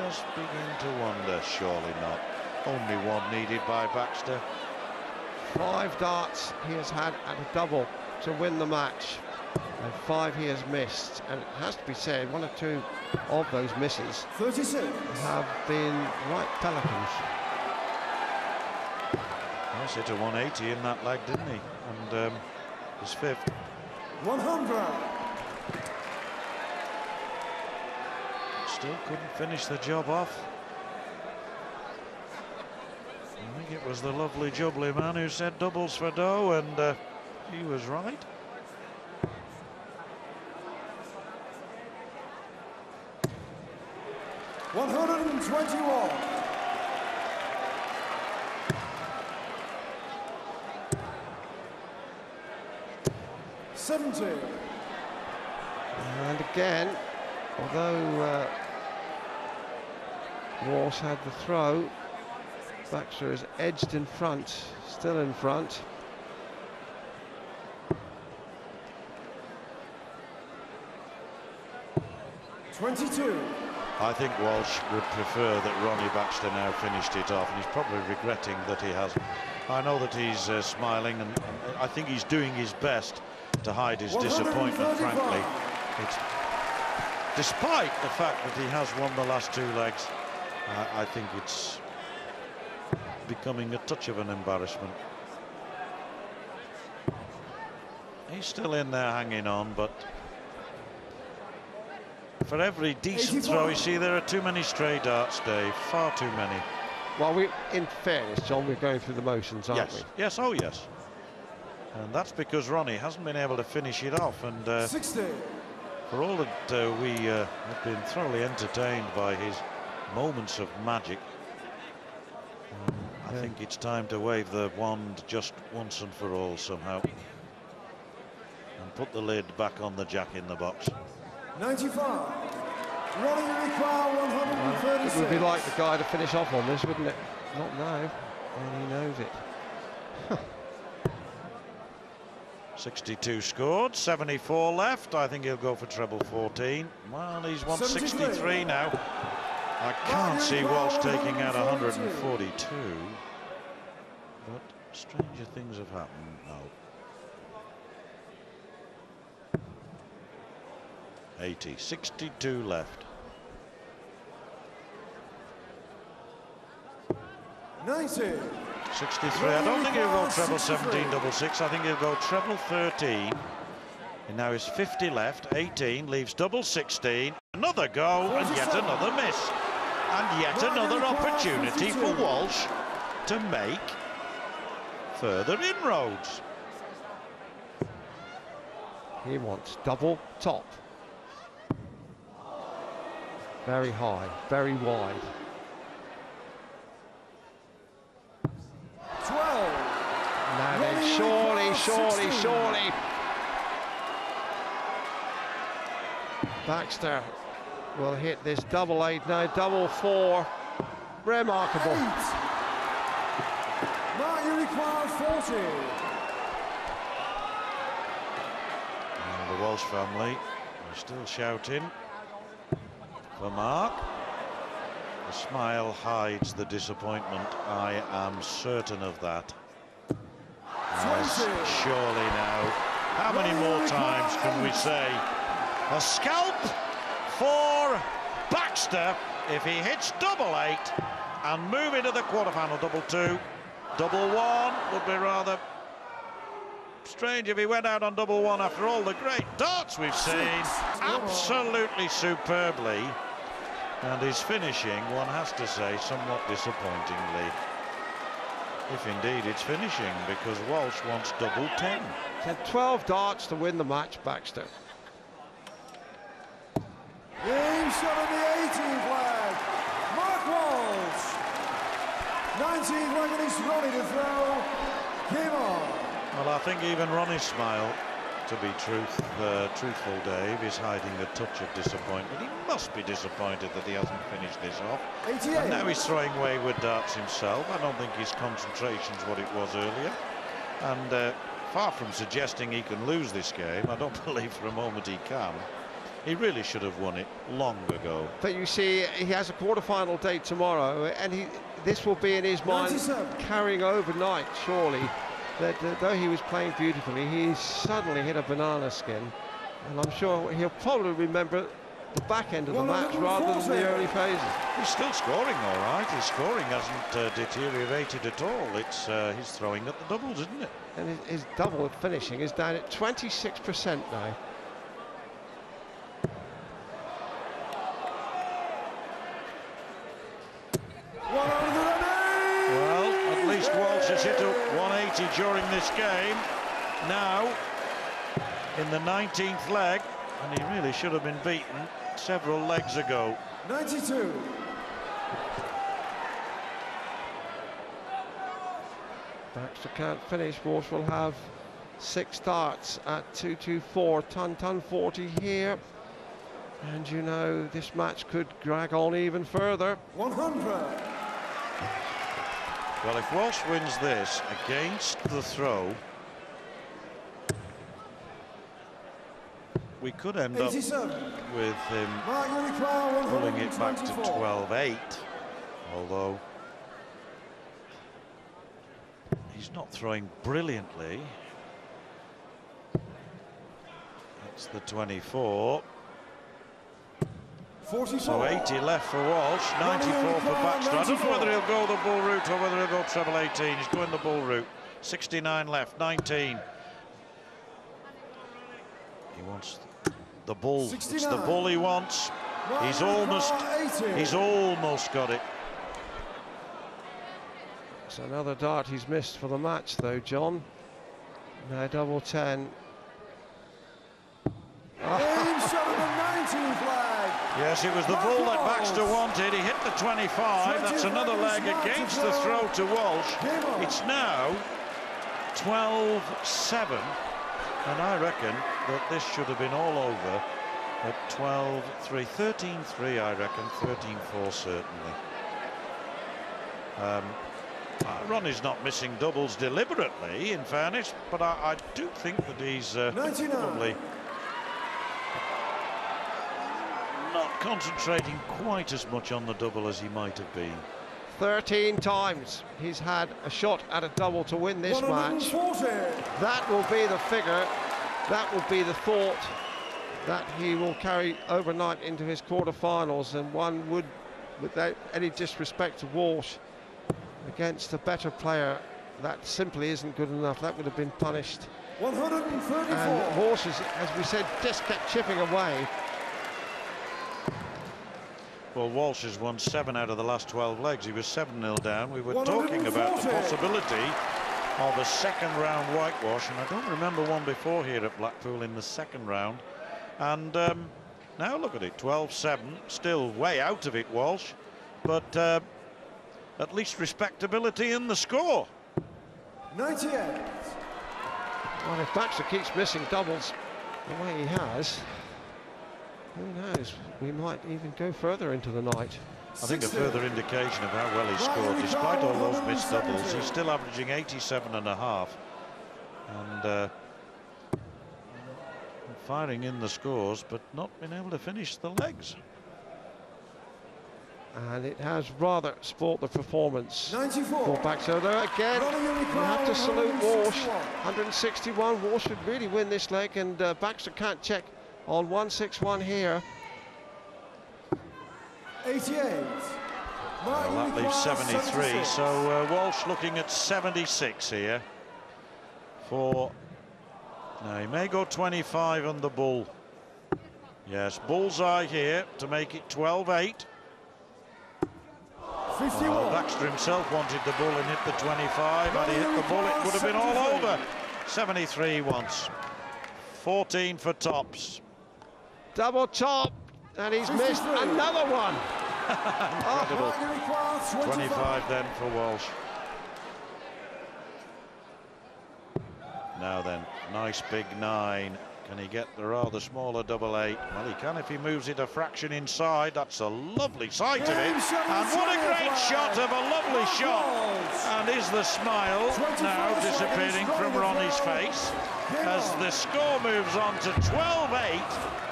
just begin to wonder, surely not. Only one needed by Baxter. 5 darts he has had at a double to win the match, and 5 he has missed. And it has to be said, 1 or 2 of those misses 36 have been right pelicans. Yes, hit a 180 in that leg, didn't he? And his 5th. 100. Still couldn't finish the job off. I think it was the lovely jubbly man who said doubles for dough, and he was right. $121. $70. And again, although Walsh had the throw, Baxter is edged in front, still in front. $22. I think Walsh would prefer that Ronnie Baxter now finished it off, and he's probably regretting that he hasn't. I know that he's smiling, and I think he's doing his best to hide his disappointment, frankly. It's, despite the fact that he has won the last 2 legs, I think it's becoming a touch of an embarrassment. He's still in there hanging on, but for every decent throw, you see, there are too many stray darts, Dave, far too many. Well, in fairness, John, we're going through the motions, aren't we? Yes, oh yes. And that's because Ronnie hasn't been able to finish it off, and 60. for all that we have been thoroughly entertained by his moments of magic, I think it's time to wave the wand just once and for all somehow, and put the lid back on the jack in the box. 95. Ronnie require 136. It would be like the guy to finish off on this, wouldn't it? Not now, and he knows it. 62 scored, 74 left. I think he'll go for treble 14. Well, he's 163 now. I can't see Walsh taking out 142. But stranger things have happened now. 80, 62 left. 90. 63. I don't think he'll go treble 17, double 6. I think he'll go treble 13. And now is 50 left. 18 leaves double 16. Another go, and yet another miss. And yet another opportunity for Walsh to make further inroads. He wants double top. Very high, very wide. 12. Now then, surely. Baxter will hit this double 8 now, double 4. Remarkable. 8. Mark, you require 40. And the Walsh family are still shouting for Mark. The smile hides the disappointment. I am certain of that. Yes, surely now. How many more times can we say a scalp for Baxter if he hits double 8 and move into the quarterfinal? Double 2, double 1 would be rather strange if he went out on double 1 after all the great darts we've seen. Absolutely superbly. And his finishing, one has to say, somewhat disappointingly. If indeed it's finishing, because Walsh wants double 10. He had 12 darts to win the match, Baxter. Game shot of the 18th leg. Mark Walsh. 19th leg, and it's Ronnie to throw. Game on. Well, I think even Ronnie's smile, to be truthful, Dave, is hiding a touch of disappointment. He must be disappointed that he hasn't finished this off. 88. And now he's throwing wayward darts himself. I don't think his concentration's what it was earlier. And far from suggesting he can lose this game, I don't believe for a moment he can. He really should have won it long ago. But you see, he has a quarter-final date tomorrow, and this will be in his mind 97. carrying overnight, surely, that though he was playing beautifully, he suddenly hit a banana skin. And I'm sure he'll probably remember the back end of the match rather than the early phases. He's still scoring all right. His scoring hasn't deteriorated at all. It's he's throwing at the doubles, isn't it? And his double finishing is down at 26% now. Well, at least Walsh has hit a 180 during this game. Now, in the 19th leg, and he really should have been beaten several legs ago. 92. Baxter can't finish. Walsh will have 6 darts at 224, ton 40 here. And you know, this match could drag on even further. 100. Well, if Walsh wins this against the throw, we could end up 87. with him pulling it back to 12-8, although he's not throwing brilliantly. That's the 24. 44. So 80 left for Walsh, 94 for Baxter. I don't know whether he'll go the bull route or whether he'll go treble 18. He's going the bull route. 69 left, 19. He wants the bull. 69. It's the bull he wants. He's almost got it. It's another dart he's missed for the match, though, John. Now double 10. Yes, it was the bull that Baxter wanted. He hit the 25. That's another leg against the throw to Walsh. It's now 12-7. And I reckon that this should have been all over at 12-3. 13-3, I reckon. 13-4, certainly. Ronnie's not missing doubles deliberately, in fairness, but I do think that he's probably not concentrating quite as much on the double as he might have been. 13 times he's had a shot at a double to win this match. 140. That will be the figure, that will be the thought that he will carry overnight into his quarterfinals, and one would, without any disrespect to Walsh, against a better player, that simply isn't good enough. That would have been punished. 134. And Walsh, as we said, just kept chipping away. Well, Walsh has won 7 out of the last 12 legs. He was 7-0 down. We were talking about the possibility of a second-round whitewash, and I don't remember one before here at Blackpool in the second round. And now look at it, 12-7, still way out of it, Walsh, but at least respectability in the score. 98. Well, if Baxter keeps missing doubles the way he has, who knows, we might even go further into the night. I think a further indication of how well he scored, despite all those missed doubles, he's still averaging 87.5, and firing in the scores, but not been able to finish the legs. And it has rather spoilt the performance 94. for Baxter. Though again, you have to salute Walsh. 161. Walsh should really win this leg, and Baxter can't check on 161 here. 88. Well, that leaves 73. So Walsh looking at 76 here. Now he may go 25 on the bull. Yes, bullseye here to make it 12-8. 51. Well, Baxter himself wanted the bull and hit the 25. Had he hit the bull, it would have been all over. 73 once. 14 for tops. Double top, and he's missed another one. Incredible. 25 then for Walsh. Now then, nice big 9. Can he get the rather smaller double 8? Well, he can if he moves it a fraction inside. That's a lovely sight of it. And what a great shot of a lovely shot. And is the smile now disappearing from Ronnie's face as the score moves on to 12-8.